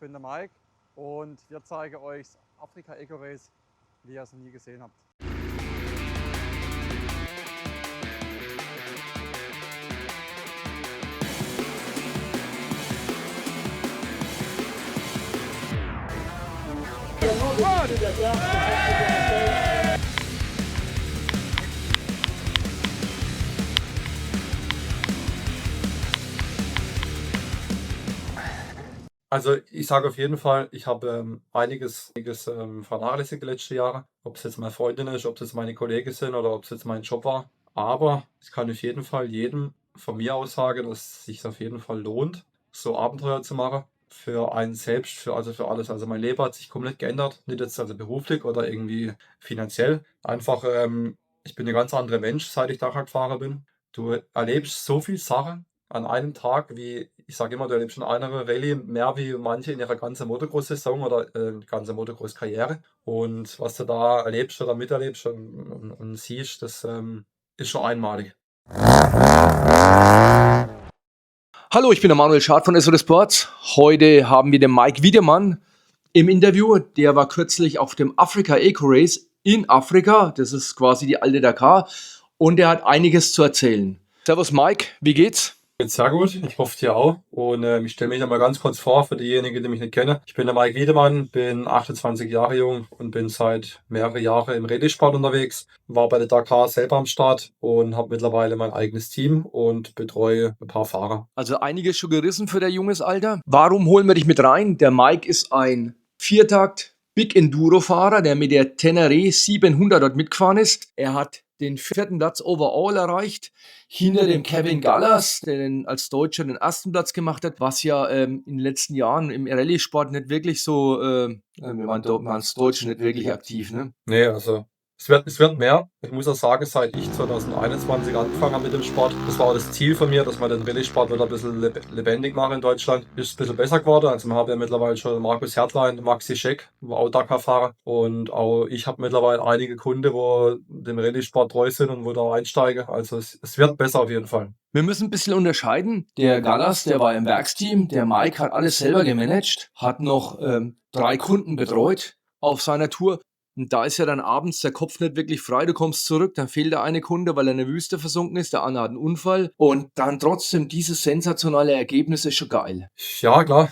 bin der Mike und wir zeigen euch das Afrika Eco Race, wie ihr es noch nie gesehen habt. Also ich sage auf jeden Fall, ich habe einiges vernachlässigt die letzten Jahre. Ob es jetzt meine Freundin ist, ob es jetzt meine Kollegen sind oder ob es jetzt mein Job war. Aber ich kann auf jeden Fall jedem von mir aus sagen, dass es sich auf jeden Fall lohnt, so Abenteuer zu machen. Für einen selbst, für alles. Also mein Leben hat sich komplett geändert. Nicht jetzt also beruflich oder irgendwie finanziell. Einfach, ich bin ein ganz anderer Mensch, seit ich Dakar-Fahrer bin. Du erlebst so viel Sachen an einem Tag, wie ich sage immer, du erlebst in einer Rallye mehr wie manche in ihrer ganzen Motocross-Saison oder die ganze Motocross-Karriere. Und was du da erlebst oder miterlebst und siehst, das ist schon einmalig. Hallo, ich bin der Manuel Schad von SOD Sports. Heute haben wir den Mike Wiedemann im Interview. Der war kürzlich auf dem Afrika Eco Race in Afrika. Das ist quasi die alte Dakar. Und er hat einiges zu erzählen. Servus Mike, wie geht's? Geht's sehr gut, ich hoffe dir auch. Und ich stelle mich einmal ganz kurz vor für diejenigen, die mich nicht kennen. Ich bin der Mike Wiedemann, bin 28 Jahre jung und bin seit mehreren Jahren im Rallye-Sport unterwegs. War bei der Dakar selber am Start und habe mittlerweile mein eigenes Team und betreue ein paar Fahrer. Also einiges schon gerissen für dein junges Alter. Warum holen wir dich mit rein? Der Mike ist ein Viertakt Big Enduro-Fahrer, der mit der Tenere 700 dort mitgefahren ist. Er hat den 4. Platz overall erreicht, hinter dem Kevin Gallas, der als Deutscher den 1. Platz gemacht hat, was ja in den letzten Jahren im Rallye-Sport nicht wirklich so, wir waren als Deutsche nicht wirklich aktiv, ne? Nee, also es wird mehr. Ich muss auch sagen, seit ich 2021 angefangen habe mit dem Sport, das war auch das Ziel von mir, dass man den Rallye-Sport wieder ein bisschen lebendig machen in Deutschland. Ist ein bisschen besser geworden. Also wir haben ja mittlerweile schon Markus Hertlein, Maxi Scheck, war auch Dakar-Fahrer. Und auch ich habe mittlerweile einige Kunden, wo dem Rallye-Sport treu sind und wo da einsteigen. Also es wird besser auf jeden Fall. Wir müssen ein bisschen unterscheiden. Der Gallas, der war im Werksteam. Der Mike hat alles selber gemanagt, hat noch 3 Kunden betreut auf seiner Tour. Und da ist ja dann abends der Kopf nicht wirklich frei. Du kommst zurück, dann fehlt der eine Kunde, weil er in der Wüste versunken ist. Der andere hat einen Unfall. Und dann trotzdem dieses sensationelle Ergebnis ist schon geil. Ja, klar.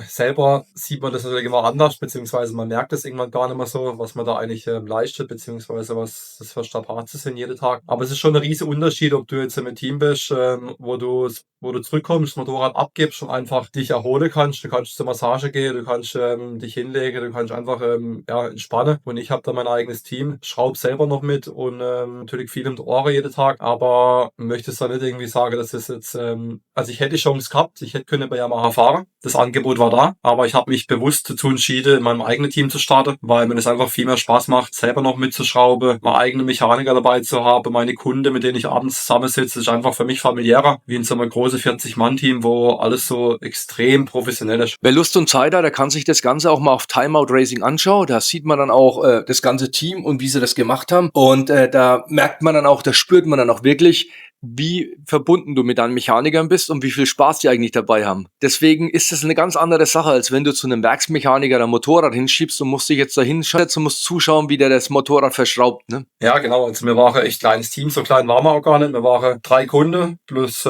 Selber sieht man das natürlich immer anders, beziehungsweise man merkt es irgendwann gar nicht mehr so, was man da eigentlich leistet, beziehungsweise was das für Strapazen sind jeden Tag. Aber es ist schon ein riesen Unterschied, ob du jetzt im Team bist, wo du zurückkommst, das Motorrad abgibst und einfach dich erholen kannst. Du kannst zur Massage gehen, du kannst dich hinlegen, du kannst einfach entspannen. Und ich habe da mein eigenes Team, schraube selber noch mit und natürlich viel im Ohren jeden Tag, aber möchte es da nicht irgendwie sagen, dass es jetzt, also ich hätte die Chance gehabt, ich hätte können bei Yamaha fahren, das Angebot war da, aber ich habe mich bewusst dazu entschieden, in meinem eigenen Team zu starten, weil mir das einfach viel mehr Spaß macht, selber noch mitzuschrauben, meine eigenen Mechaniker dabei zu haben, meine Kunden, mit denen ich abends zusammensitze, ist einfach für mich familiärer, wie in so einem großen 40-Mann-Team, wo alles so extrem professionell ist. Wer Lust und Zeit hat, der kann sich das Ganze auch mal auf Timeout Racing anschauen. Da sieht man dann auch das ganze Team und wie sie das gemacht haben. Und da merkt man dann auch, da spürt man dann auch wirklich, wie verbunden du mit deinen Mechanikern bist und wie viel Spaß die eigentlich dabei haben. Deswegen ist das eine ganz andere Sache, als wenn du zu einem Werksmechaniker ein Motorrad hinschiebst und musst dich jetzt da hinsetzen und musst zuschauen, wie der das Motorrad verschraubt, ne? Ja, genau. Also wir waren ein echt kleines Team. So klein waren wir auch gar nicht. Wir waren 3 Kunden plus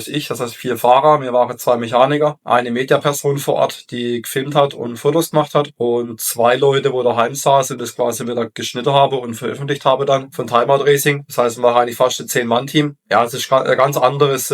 ich, das heißt 4 Fahrer. Wir waren 2 Mechaniker, eine Mediaperson vor Ort, die gefilmt hat und Fotos gemacht hat und 2 Leute, wo daheim saßen, das quasi wieder geschnitten habe und veröffentlicht habe dann von Timeout Racing. Das heißt, wir waren eigentlich fast ein 10-Mann-Team. Ja, es ist ein ganz anderes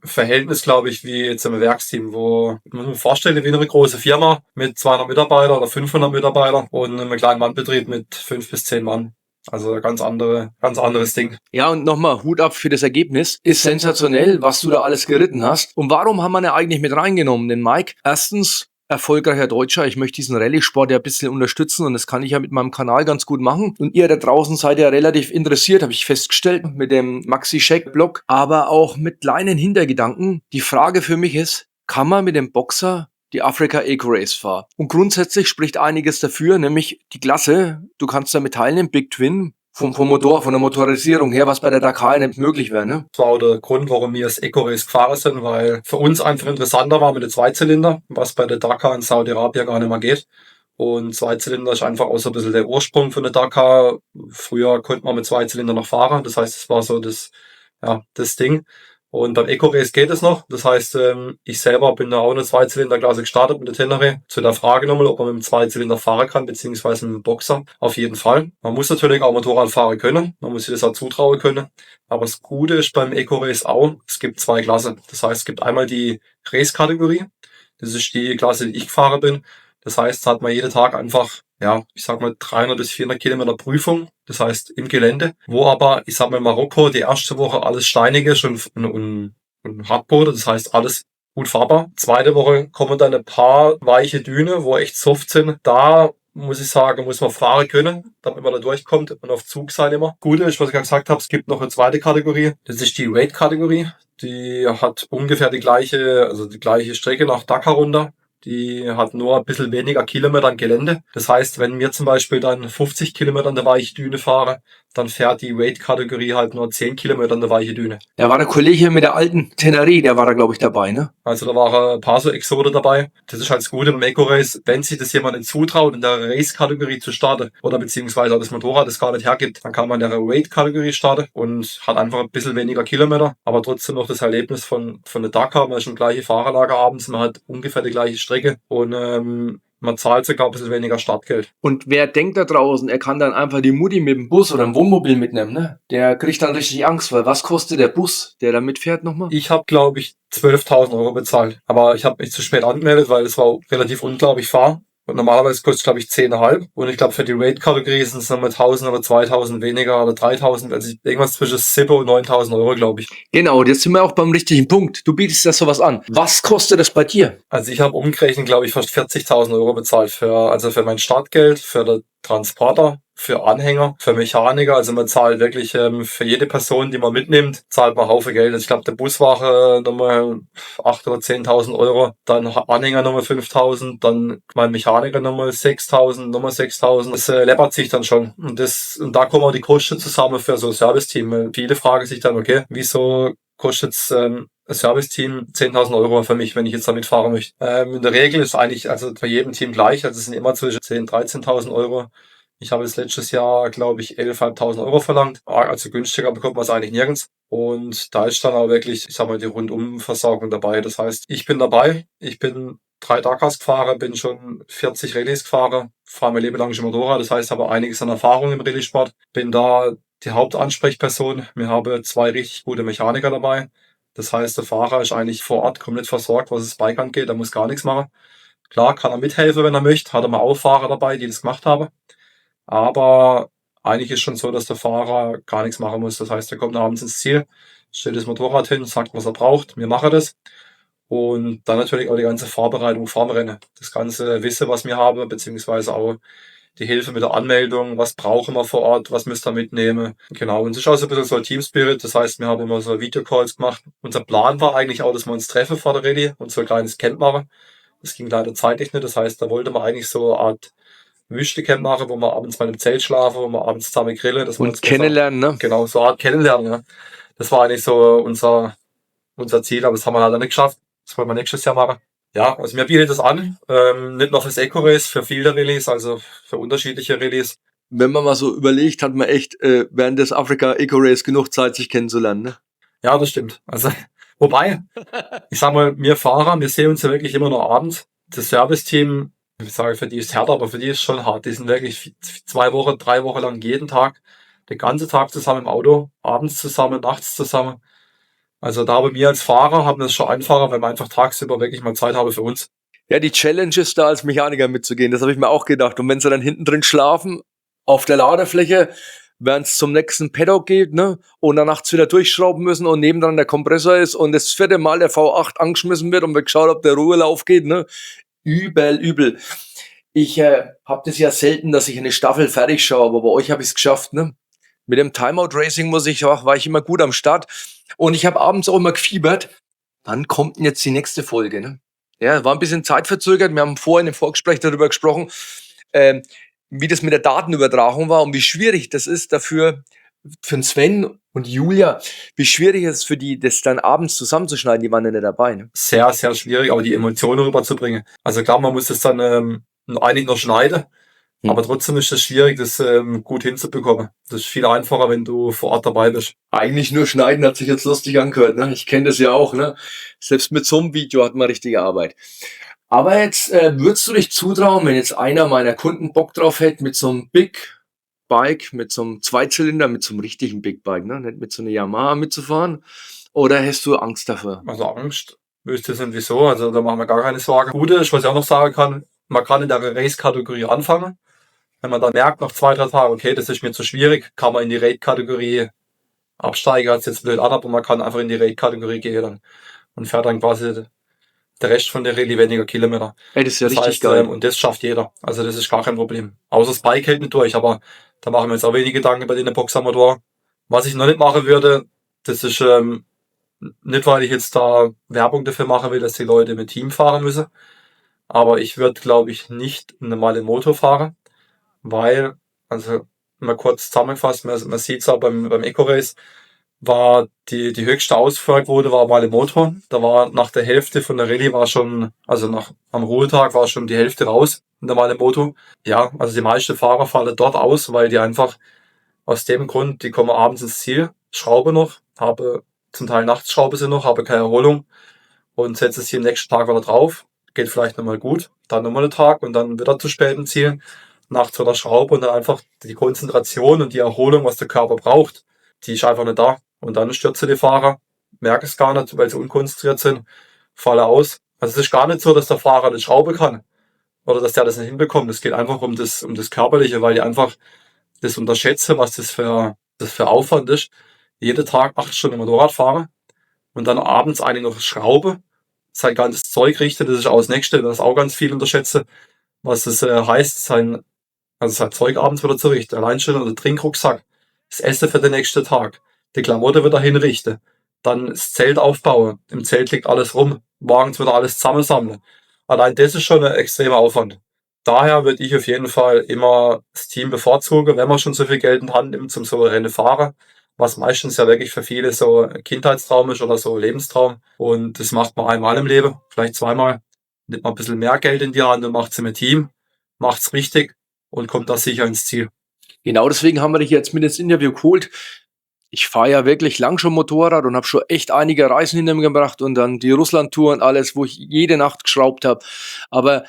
Verhältnis, glaube ich, wie jetzt im Werksteam, wo man muss sich vorstellen, wie eine große Firma mit 200 Mitarbeitern oder 500 Mitarbeitern und einem kleinen Mannbetrieb mit 5 bis 10 Mann. Also ganz anderes Ding. Ja, und nochmal Hut ab für das Ergebnis. Ist sensationell, was du da alles geritten hast. Und warum haben wir ihn eigentlich mit reingenommen? Den Mike, erstens, erfolgreicher Deutscher. Ich möchte diesen Rallye-Sport ja ein bisschen unterstützen und das kann ich ja mit meinem Kanal ganz gut machen. Und ihr da draußen seid ja relativ interessiert, habe ich festgestellt, mit dem Maxi Scheck-Blog, aber auch mit kleinen Hintergedanken. Die Frage für mich ist, kann man mit dem Boxer die Afrika Eco Race fahren? Und grundsätzlich spricht einiges dafür, nämlich die Klasse. Du kannst damit teilnehmen, Big Twin, vom Motor, von der Motorisierung her, was bei der Dakar nicht möglich wäre, ne? Das war auch der Grund, warum wir das Eco-Race gefahren sind, weil für uns einfach interessanter war mit den Zweizylinder, was bei der Dakar in Saudi-Arabien gar nicht mehr geht. Und Zweizylinder ist einfach auch so ein bisschen der Ursprung von der Dakar. Früher konnte man mit Zweizylinder noch fahren, das heißt, es war so das Ding. Und beim Eco-Race geht es noch. Das heißt, ich selber bin da auch in der Zweizylinderklasse gestartet mit der Tenere. Zu der Frage nochmal, ob man mit dem Zweizylinder fahren kann, beziehungsweise mit dem Boxer. Auf jeden Fall. Man muss natürlich auch Motorrad fahren können. Man muss sich das auch zutrauen können. Aber das Gute ist beim Eco-Race auch, es gibt 2 Klassen. Das heißt, es gibt einmal die Race-Kategorie. Das ist die Klasse, die ich gefahren bin. Das heißt, da hat man jeden Tag einfach, ich sag mal 300 bis 400 Kilometer Prüfung. Das heißt, im Gelände, wo aber, ich sag mal in Marokko, die erste Woche alles steinig ist und Hartboden. Das heißt, alles gut fahrbar. Zweite Woche kommen dann ein paar weiche Düne, wo echt soft sind. Da muss ich sagen, muss man fahren können, damit man da durchkommt und auf Zug sein immer. Gute ist, was ich gerade gesagt habe, es gibt noch eine zweite Kategorie. Das ist die Raid-Kategorie. Die hat ungefähr die gleiche Strecke nach Dakar runter. Die hat nur ein bisschen weniger Kilometer an Gelände. Das heißt, wenn wir zum Beispiel dann 50 Kilometer an der Weichdüne fahren, dann fährt die Raid-Kategorie halt nur 10 Kilometer an der weiche Düne. Da war der Kollege mit der alten Tenere, der war da, glaube ich, dabei, ne? Also da waren ein paar so Exoten dabei. Das ist halt das Gute beim Eco-Race, wenn sich das jemand zutraut, in der Race-Kategorie zu starten oder beziehungsweise auch das Motorrad das gar nicht hergibt, dann kann man in der Raid-Kategorie starten und hat einfach ein bisschen weniger Kilometer, aber trotzdem noch das Erlebnis von der Dakar. Man ist schon gleiche Fahrerlager abends, man hat ungefähr die gleiche Strecke und man zahlt sogar ein bisschen weniger Startgeld. Und wer denkt da draußen, er kann dann einfach die Mutti mit dem Bus oder dem Wohnmobil mitnehmen, ne? Der kriegt dann richtig Angst, weil was kostet der Bus, der da mitfährt nochmal? Ich habe, glaube ich, 12.000 Euro bezahlt. Aber ich habe mich zu spät angemeldet, weil es war relativ unklar, ob ich fahre. Und normalerweise kostet es, glaube ich, 10,5. Und ich glaube, für die Raid-Kategorie sind es nochmal 1.000 oder 2.000 weniger oder 3.000. Also irgendwas zwischen 7.000 und 9.000 Euro, glaube ich. Genau, jetzt sind wir auch beim richtigen Punkt. Du bietest das sowas an. Was kostet das bei dir? Also ich habe umgerechnet, glaube ich, fast 40.000 Euro bezahlt für mein Startgeld, für den Transporter, für Anhänger, für Mechaniker. Also man zahlt wirklich für jede Person, die man mitnimmt, zahlt man einen Haufen Geld. Also ich glaube, der Bus war nochmal 8.000 oder 10.000 Euro, dann Anhänger nochmal 5.000, dann mein Mechaniker nochmal 6.000, nochmal 6.000. Das läppert sich dann schon. Und da kommen auch die Kosten zusammen für so ein Serviceteam. Viele fragen sich dann, okay, wieso kostet's ein Serviceteam 10.000 Euro für mich, wenn ich jetzt damit fahren möchte. In der Regel ist eigentlich also bei jedem Team gleich. Also es sind immer zwischen 10.000 und 13.000 Euro. Ich habe jetzt letztes Jahr, glaube ich, 11.500 Euro verlangt. Also günstiger bekommt man es eigentlich nirgends. Und da ist dann auch wirklich, ich sag mal, die Rundumversorgung dabei. Das heißt, ich bin dabei. Ich bin 3 Dakars gefahren, bin schon 40 Rallyes gefahren, fahre mein Leben lang schon Motorrad. Das heißt, habe einiges an Erfahrung im Rallye-Sport. Bin da die Hauptansprechperson. Wir haben 2 richtig gute Mechaniker dabei. Das heißt, der Fahrer ist eigentlich vor Ort komplett versorgt, was das Bike angeht. Er muss gar nichts machen. Klar kann er mithelfen, wenn er möchte. Hat er mal auch Fahrer dabei, die das gemacht haben. Aber eigentlich ist schon so, dass der Fahrer gar nichts machen muss. Das heißt, er kommt abends ins Ziel, stellt das Motorrad hin, sagt, was er braucht. Wir machen das. Und dann natürlich auch die ganze Vorbereitung vorm Rennen. Das ganze Wissen, was wir haben, beziehungsweise auch die Hilfe mit der Anmeldung, was brauchen wir vor Ort, was müsst ihr mitnehmen. Genau, und es ist auch so ein bisschen so ein Team-Spirit, das heißt, wir haben immer so Videocalls gemacht. Unser Plan war eigentlich auch, dass wir uns treffen vor der Rallye und so ein kleines Camp machen. Das ging leider zeitlich nicht, das heißt, da wollte man eigentlich so eine Art Wüstecamp machen, wo wir abends bei einem Zelt schlafen, wo wir abends zusammen grillen. Dass wir Und kennenlernen, ne? Genau, so eine Art Kennenlernen, ja. Das war eigentlich so unser Ziel, aber das haben wir leider nicht geschafft. Das wollen wir nächstes Jahr machen. Ja, also mir bietet das an, nicht nur fürs Eco-Race, für viele Rallyes, also für unterschiedliche Rallyes. Wenn man mal so überlegt, hat man echt während des Afrika Eco-Race genug Zeit, sich kennenzulernen, ne? Ja, das stimmt. Also, wobei, ich sag mal, wir Fahrer, wir sehen uns ja wirklich immer nur abends. Das Serviceteam, ich sage, für die ist härter, aber für die ist schon hart. Die sind wirklich 2 Wochen, 3 Wochen lang jeden Tag, den ganzen Tag zusammen im Auto, abends zusammen, nachts zusammen. Also da bei mir als Fahrer haben wir es schon einfacher, wenn wir einfach tagsüber wirklich mal Zeit haben für uns. Ja, die Challenge ist da, als Mechaniker mitzugehen. Das habe ich mir auch gedacht. Und wenn sie dann hinten drin schlafen, auf der Ladefläche, während es zum nächsten Paddock geht, ne, und dann nachts wieder durchschrauben müssen und nebendran der Kompressor ist und das 4. Mal der V8 angeschmissen wird und wir geschaut, ob der Ruhelauf geht, ne. Übel. Ich habe das ja selten, dass ich eine Staffel fertig schaue, aber bei euch habe ich es geschafft, ne. Mit dem Timeout Racing war ich immer gut am Start. Und ich habe abends auch immer gefiebert. Wann kommt denn jetzt die nächste Folge, ne? Ja, war ein bisschen zeitverzögert. Wir haben vorhin im Vorgespräch darüber gesprochen. wie das mit der Datenübertragung war und wie schwierig das ist dafür, für den Sven und Julia, wie schwierig es ist für die, das dann abends zusammenzuschneiden, die waren ja nicht dabei. Ne? Sehr, sehr schwierig, aber die Emotionen rüberzubringen. Also klar, man muss das dann eigentlich noch schneiden, aber trotzdem ist es schwierig, das gut hinzubekommen. Das ist viel einfacher, wenn du vor Ort dabei bist. Eigentlich nur schneiden hat sich jetzt lustig angehört. Ne? Ich kenne das ja auch. Ne? Selbst mit so einem Video hat man richtige Arbeit. Aber jetzt würdest du dich zutrauen, wenn jetzt einer meiner Kunden Bock drauf hätte, mit so einem Big Bike, mit so einem Zweizylinder, mit so einem richtigen Big Bike, ne? Nicht mit so einer Yamaha mitzufahren? Oder hast du Angst davor? Also Angst wüsste ich nicht wieso, also da machen wir gar keine Sorgen. Gute ist, was ich auch noch sagen kann, man kann in der Race-Kategorie anfangen. Wenn man dann merkt, nach 2-3 Tagen, okay, das ist mir zu schwierig, kann man in die Raid-Kategorie absteigen, hört sich jetzt blöd an, aber man kann einfach in die Raid-Kategorie gehen dann und fährt dann quasi der Rest von der Rallye weniger Kilometer. Ey, das ist ja Das richtig heißt, geil. und das schafft jeder. Also das ist gar kein Problem. Außer das Bike hält nicht durch, aber da machen wir jetzt auch wenig Gedanken bei den Boxermotor. Was ich noch nicht machen würde, das ist nicht, weil ich jetzt da Werbung dafür machen will, dass die Leute mit Team fahren müssen. Aber ich würde, glaube ich, nicht eine normale Motor fahren, weil, also mal kurz zusammengefasst, man sieht es auch beim Eco-Race, war die höchste Ausfallquote war mal im Motor. Da war nach der Hälfte von der Rallye war schon, also am Ruhetag war schon die Hälfte raus in der Male Moto. Ja, also die meisten Fahrer fallen dort aus, weil die einfach aus dem Grund, die kommen abends ins Ziel, schrauben noch, habe zum Teil nachts schrauben sie noch, habe keine Erholung und setzen sie am nächsten Tag wieder drauf. Geht vielleicht nochmal gut, dann nochmal einen Tag und dann wieder zu spät im Ziel. Nachts wieder Schraube und dann einfach die Konzentration und die Erholung, was der Körper braucht, die ist einfach nicht da. Und dann stürzen die Fahrer, merken es gar nicht, weil sie unkonzentriert sind, fallen aus. Also es ist gar nicht so, dass der Fahrer nicht schrauben kann oder dass der das nicht hinbekommt. Es geht einfach um das Körperliche, weil die einfach das unterschätzen, was das für Aufwand ist. Jeden Tag 8 Stunden Motorrad fahren und dann abends eigentlich noch Schraube, sein ganzes Zeug richtet, das ist auch das Nächste, das auch ganz viel unterschätzen, was es heißt, sein Zeug abends wieder zu richten. Allein schon der Trinkrucksack, das Essen für den nächsten Tag, die Klamotte wieder hinrichten, dann das Zelt aufbauen, im Zelt liegt alles rum, morgens wieder alles zusammensammeln. Allein das ist schon ein extremer Aufwand. Daher würde ich auf jeden Fall immer das Team bevorzugen, wenn man schon so viel Geld in die Hand nimmt zum so Rennen fahren, was meistens ja wirklich für viele so ein Kindheitstraum ist oder so ein Lebenstraum. Und das macht man einmal im Leben, vielleicht zweimal. Nimmt man ein bisschen mehr Geld in die Hand und macht es im Team, macht es richtig und kommt da sicher ins Ziel. Genau deswegen haben wir dich jetzt mit ins Interview geholt. Ich fahre ja wirklich lang schon Motorrad und habe schon echt einige Reisen hinter mir gebracht und dann die Russland-Tour und alles, wo ich jede Nacht geschraubt habe. Aber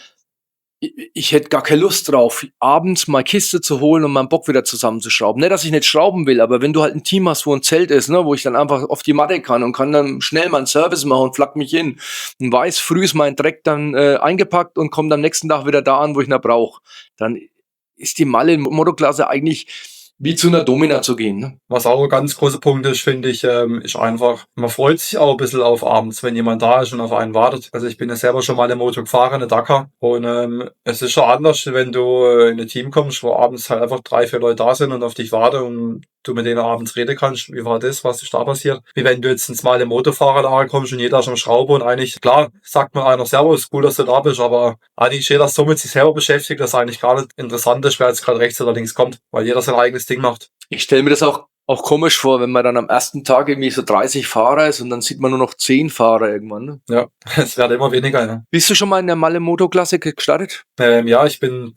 ich hätte gar keine Lust drauf, abends mal Kiste zu holen und meinen Bock wieder zusammenzuschrauben. Nicht, dass ich nicht schrauben will, aber wenn du halt ein Team hast, wo ein Zelt ist, ne, wo ich dann einfach auf die Matte kann und kann dann schnell meinen Service machen und flack mich hin und weiß, früh ist mein Dreck dann eingepackt und kommt am nächsten Tag wieder da an, wo ich ihn brauche, dann ist die Malle in Motoklasse eigentlich wie zu einer Domina zu gehen. Ne? Was auch ein ganz großer Punkt ist, finde ich, ist einfach, man freut sich auch ein bisschen auf abends, wenn jemand da ist und auf einen wartet. Also ich bin ja selber schon mal im Motor gefahren, in der Dakar. Und es ist schon anders, wenn du in ein Team kommst, wo abends halt einfach 3-4 Leute da sind und auf dich warten und du mit denen abends reden kannst. Wie war das? Was ist da passiert? Wie wenn du jetzt ins Mal im Motorfahrerlager kommst und jeder ist am Schrauben und eigentlich, klar, sagt man einer Servus, cool, dass du da bist, aber eigentlich ist jeder so mit sich selber beschäftigt, dass eigentlich gar nicht interessant ist, wer jetzt gerade rechts oder links kommt, weil jeder sein eigenes Ding macht. Ich stelle mir das auch komisch vor, wenn man dann am ersten Tag irgendwie so 30 Fahrer ist und dann sieht man nur noch 10 Fahrer irgendwann. Ne? Ja, es wird immer weniger, ja. Bist du schon mal in der Malle Moto-Klasse gestartet? Ja, ich bin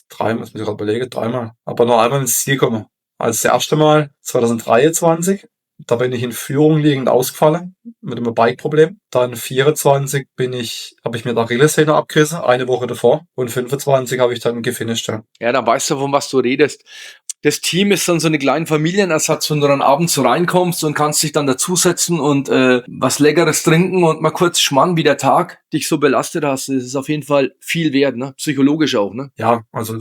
dreimal, muss ich gerade überlegen, dreimal, aber nur einmal ins Ziel gekommen. Also das erste Mal 2023, da bin ich in Führung liegend ausgefallen mit einem Bike-Problem. Dann 24 habe ich mir da Achillessehne abgerissen, eine Woche davor. Und 25 habe ich dann gefinisht. Ja, dann weißt du, von was du redest. Das Team ist dann so eine kleine Familienersatz, wenn du dann abends so reinkommst und kannst dich dann dazusetzen und was Leckeres trinken und mal kurz schmannen, wie der Tag dich so belastet hast. Das ist auf jeden Fall viel wert, ne? Psychologisch auch, ne? Ja, also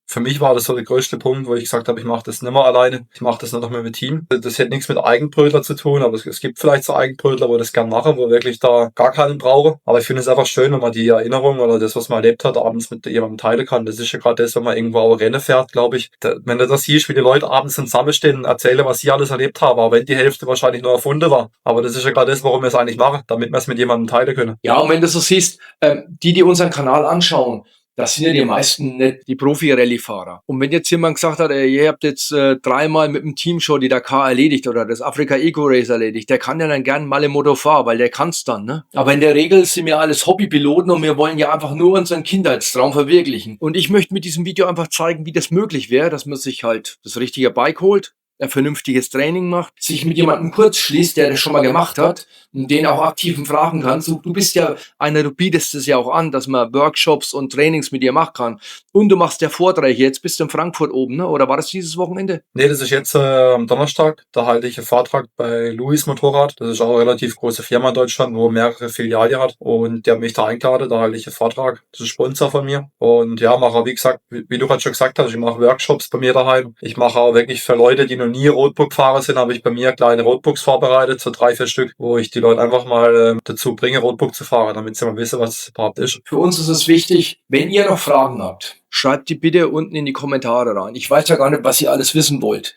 für mich war das so der größte Punkt, wo ich gesagt habe, ich mache das nicht mehr alleine, ich mache das nur noch mehr mit Team. Das hat nichts mit Eigenbrötler zu tun, aber es gibt vielleicht so Eigenbrötler, wo das gern machen, wo wirklich da gar keinen brauche. Aber ich finde es einfach schön, wenn man die Erinnerung oder das, was man erlebt hat, abends mit jemandem teilen kann. Das ist ja gerade das, wenn man irgendwo auch Rennen fährt, glaube ich. Wenn du das siehst, wie die Leute abends zusammenstehen und erzählen, was sie alles erlebt haben, auch wenn die Hälfte wahrscheinlich nur erfunden war. Aber das ist ja gerade das, warum wir es eigentlich machen, damit wir es mit jemandem teilen können. Ja, und wenn du so siehst, die unseren Kanal anschauen, das sind ja die meisten nicht die Profi-Rallye-Fahrer. Und wenn jetzt jemand gesagt hat, ey, ihr habt jetzt 3-mal mit dem Team schon die Dakar erledigt oder das Africa Eco Race erledigt, der kann ja dann gern mal im Moto fahren, weil der kann's dann, ne? Aber in der Regel sind wir alles Hobbypiloten und wir wollen ja einfach nur unseren Kindheitstraum verwirklichen. Und ich möchte mit diesem Video einfach zeigen, wie das möglich wäre, dass man sich halt das richtige Bike holt, ein vernünftiges Training macht, sich mit jemandem kurz schließt, der das schon mal gemacht hat und den auch aktiven fragen kann. So, du bist ja einer, du bietest es ja auch an, dass man Workshops und Trainings mit dir machen kann. Und du machst ja Vorträge. Jetzt bist du in Frankfurt oben, ne? Oder war das dieses Wochenende? Nee, das ist jetzt am Donnerstag. Da halte ich einen Vortrag bei Louis Motorrad. Das ist auch eine relativ große Firma in Deutschland, wo mehrere Filialen hat. Und der hat mich da eingeladen, da halte ich einen Vortrag. Das ist Sponsor von mir. Und ja, mache, wie gesagt, wie du gerade schon gesagt hast, ich mache Workshops bei mir daheim. Ich mache auch wirklich für Leute, die noch nie Roadbook-Fahrer sind, habe ich bei mir kleine Roadbooks vorbereitet, so 3-4 Stück, wo ich die Leute einfach mal dazu bringe, Roadbook zu fahren, damit sie mal wissen, was es überhaupt ist. Für uns ist es wichtig, wenn ihr noch Fragen habt, schreibt die bitte unten in die Kommentare rein. Ich weiß ja gar nicht, was ihr alles wissen wollt.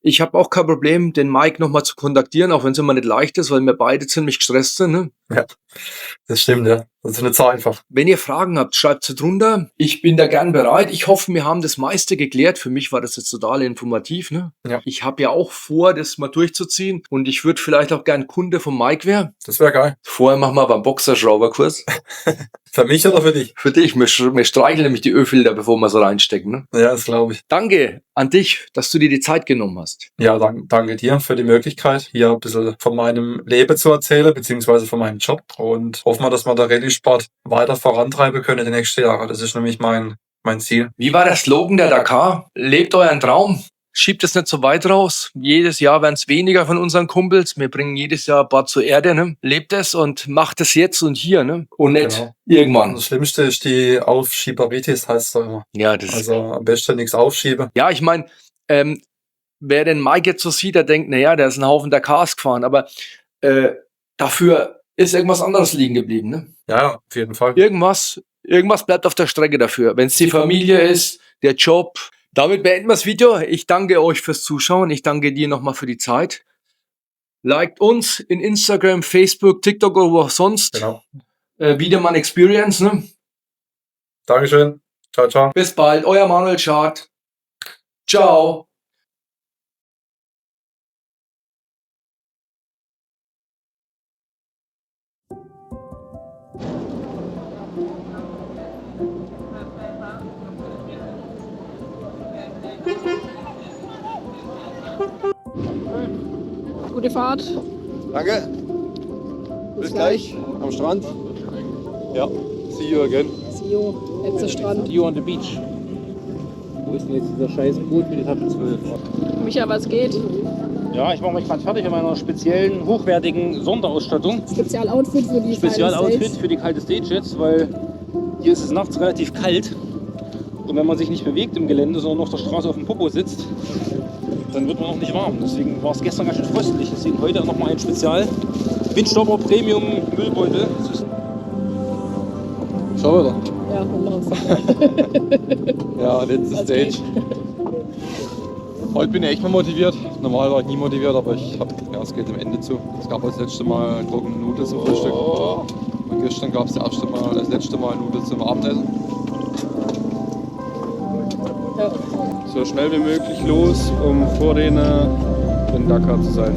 Ich habe auch kein Problem, den Mike nochmal zu kontaktieren, auch wenn es immer nicht leicht ist, weil wir beide ziemlich gestresst sind. Ne? Ja, das stimmt, ja. Das ist nicht so einfach. Wenn ihr Fragen habt, schreibt sie drunter. Ich bin da gern bereit. Ich hoffe, wir haben das meiste geklärt. Für mich war das jetzt total informativ. Ne? Ja. Ich habe ja auch vor, das mal durchzuziehen. Und ich würde vielleicht auch gern Kunde von Mike werden. Das wäre geil. Vorher machen wir beim Boxerschrauberkurs. Für mich oder für dich? Für dich. Wir streicheln nämlich die Ölfilter, bevor wir so reinstecken. Ne? Ja, das glaube ich. Danke an dich, dass du dir die Zeit genommen hast. Ja, danke dir für die Möglichkeit, hier ein bisschen von meinem Leben zu erzählen, beziehungsweise von meinem Job. Und hoffen wir, dass wir den Rallye-Sport weiter vorantreiben können in den nächsten Jahren. Das ist nämlich mein Ziel. Wie war der Slogan der Dakar? Lebt euren Traum. Schiebt es nicht so weit raus. Jedes Jahr werden es weniger von unseren Kumpels. Wir bringen jedes Jahr ein paar zur Erde. Ne? Lebt es und macht es jetzt und hier. Ne? Und nicht irgendwann. Das Schlimmste ist die Aufschieberitis, heißt es immer. Ja, das Also am besten nichts aufschieben. Ja, ich meine, wer den Mike jetzt so sieht, der denkt, naja, der ist ein Haufen Dakars gefahren. Aber dafür ist irgendwas anderes liegen geblieben. Ne? Ja, auf jeden Fall. Irgendwas bleibt auf der Strecke dafür. Wenn es die Familie ist, der Job. Damit beenden wir das Video. Ich danke euch fürs Zuschauen. Ich danke dir nochmal für die Zeit. Liked uns in Instagram, Facebook, TikTok oder wo auch sonst. Genau. Wiedemann Experience. Ne? Dankeschön. Ciao, ciao. Bis bald. Euer Manuel Schad. Ciao. Gute Fahrt. Danke. Bis gleich am Strand. Ja, see you again. See you at the Strand. You on the beach. Wo ist denn jetzt dieser scheiß Boot für die Etappe 12? Micha, was geht? Ja, ich mache mich gerade fertig in meiner speziellen, hochwertigen Sonderausstattung. Spezialoutfit für die Spezialoutfit für die kalte Stage jetzt, weil hier ist es nachts relativ kalt. Und wenn man sich nicht bewegt im Gelände, sondern auf der Straße auf dem Popo sitzt, dann wird man auch nicht warm. Deswegen war es gestern ganz schön fröstlich. Deswegen heute nochmal ein Spezial Windstopper Premium Müllbeutel. Schau wieder. Ja, wir machen es. Ja, letzte Stage. Heute bin ich echt mal motiviert. Normal war ich nie motiviert, aber ich habe, ja, es geht dem Ende zu. Es gab das letzte Mal trockene Nudeln zum Frühstück. Und gestern gab es das letzte Mal Nudeln zum Abendessen. Ja. So schnell wie möglich los, um vor den Dakar zu sein.